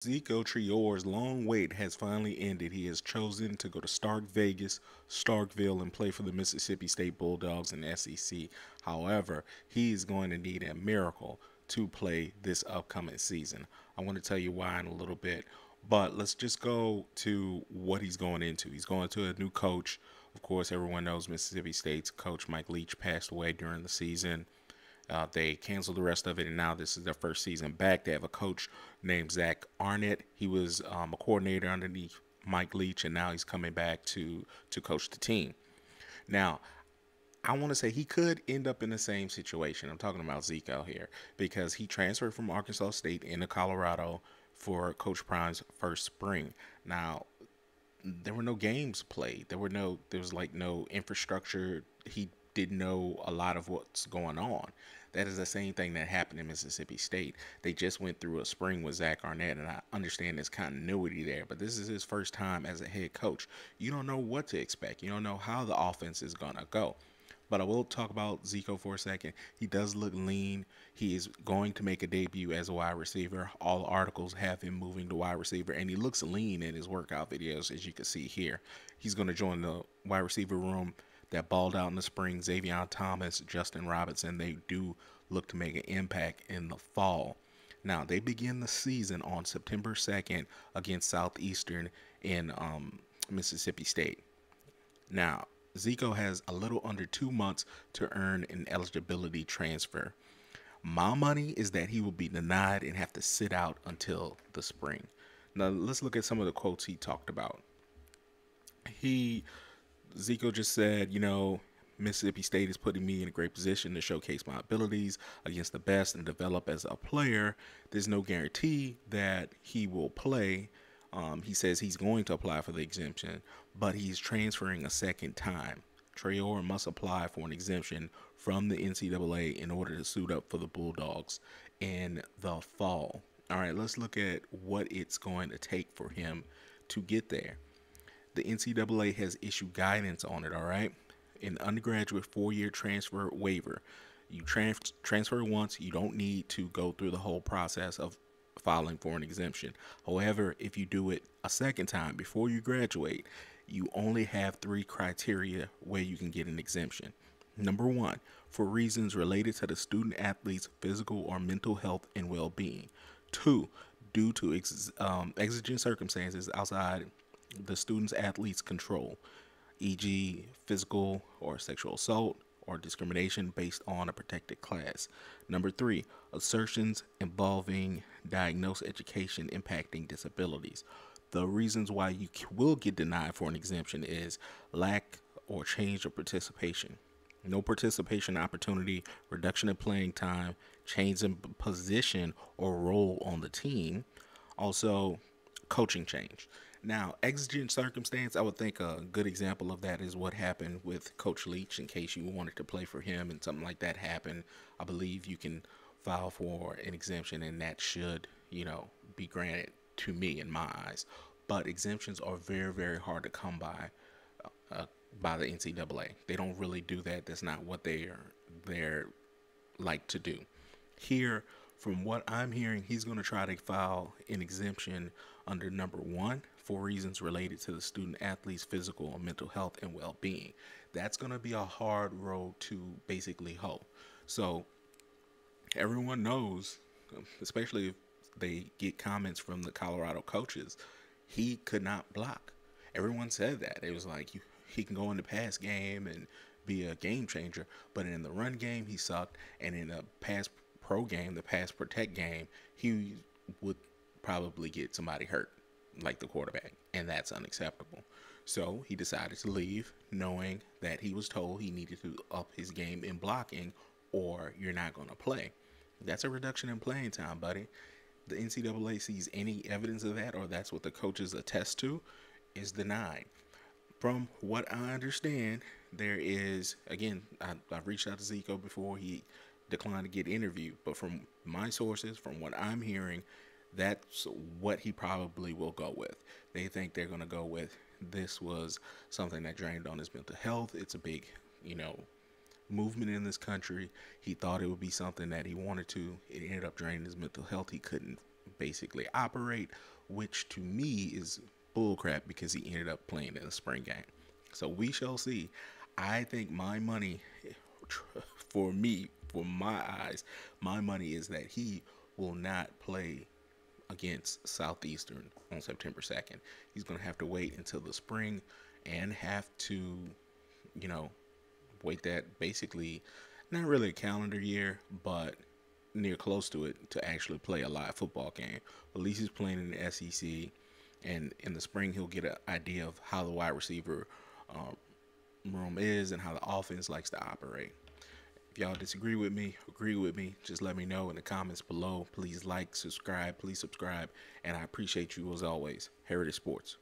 Ziko Traore's long wait has finally ended. He has chosen to go to Vegas, Starkville, and play for the Mississippi State Bulldogs in the SEC. However, he is going to need a miracle to play this upcoming season. I want to tell you why in a little bit, but let's just go to what he's going into. He's going to a new coach. Of course, everyone knows Mississippi State's coach Mike Leach passed away during the season. They canceled the rest of it, and now this is their first season back. They have a coach named Coach Arnett. He was a coordinator underneath Mike Leach, and now he's coming back to coach the team. Now, I want to say he could end up in the same situation. I'm talking about Ziko here because he transferred from Arkansas State into Colorado for Coach Prime's first spring. Now, there were no games played. There was like no infrastructure. He didn't know a lot of what's going on. That is the same thing that happened in Mississippi State. They just went through a spring with Coach Arnett, and I understand there's continuity there, but this is his first time as a head coach. You don't know what to expect. You don't know how the offense is going to go. But I will talk about Ziko for a second. He does look lean. He is going to make a debut as a wide receiver. All articles have him moving to wide receiver, and he looks lean in his workout videos, as you can see here. He's going to join the wide receiver room that balled out in the spring. Xavier Thomas, Justin Robinson, they do look to make an impact in the fall. Now, they begin the season on September 2nd against Southeastern in Mississippi State. Now, Ziko has a little under 2 months to earn an eligibility transfer. My money is that he will be denied and have to sit out until the spring. Now, let's look at some of the quotes he talked about. He Ziko just said, Mississippi State is putting me in a great position to showcase my abilities against the best and develop as a player. There's no guarantee that he will play. He says he's going to apply for the exemption, but he's transferring a second time. Traore must apply for an exemption from the NCAA in order to suit up for the Bulldogs in the fall. All right, let's look at what it's going to take for him to get there. The NCAA has issued guidance on it, all right? An undergraduate 4-year transfer waiver. You transfer once, you don't need to go through the whole process of filing for an exemption. However, if you do it a second time before you graduate, you only have 3 criteria where you can get an exemption. Number 1, for reasons related to the student athlete's physical or mental health and well-being. 2, due to exigent circumstances outside the student's athlete's control, e.g., physical or sexual assault or discrimination based on a protected class. Number 3, assertions involving diagnosed education impacting disabilities. The reasons why you will get denied for an exemption is lack or change of participation, no participation opportunity, reduction in playing time, change in position or role on the team, also coaching change. Now, exigent circumstance, I would think a good example of that is what happened with Coach Leach. In case you wanted to play for him and something like that happened, I believe you can file for an exemption, and that should, be granted to me in my eyes. But exemptions are very, very hard to come by the NCAA. They don't really do that. That's not what they're like to do. Here, from what I'm hearing, he's going to try to file an exemption under number 1 for reasons related to the student athlete's physical or mental health and well-being. That's going to be a hard road to basically hoe. So everyone knows, especially if they get comments from the Colorado coaches, he could not block. Everyone said that. It was like he can go in the pass game and be a game changer, but in the run game, he sucked, and in the pass pro game, the pass protect game, he would probably get somebody hurt, like the quarterback, and that's unacceptable. So he decided to leave, knowing that he was told he needed to up his game in blocking, or you're not going to play. That's a reduction in playing time, buddy. The NCAA sees any evidence of that, or that's what the coaches attest to, is denied. From what I understand, there is, again, I've reached out to Ziko before. He declined to get interviewed, but from my sources, from what I'm hearing, that's what he probably will go with. They think they're going to go with, this was something that drained on his mental health. It's a big, movement in this country. He thought it would be something that he wanted to. It ended up draining his mental health. He couldn't basically operate, which to me is bullcrap because he ended up playing in the spring game. So we shall see. I think my money, for me, for my eyes, my money is that he will not play against Southeastern on September 2nd. He's going to have to wait until the spring and have to, you know, wait that basically not really a calendar year, but near close to it to actually play a live football game. At least he's playing in the SEC, and in the spring he'll get an idea of how the wide receiver room is and how the offense likes to operate. If y'all disagree with me, agree with me, just let me know in the comments below. Please like, subscribe, please subscribe, and I appreciate you as always. Heritage Sports.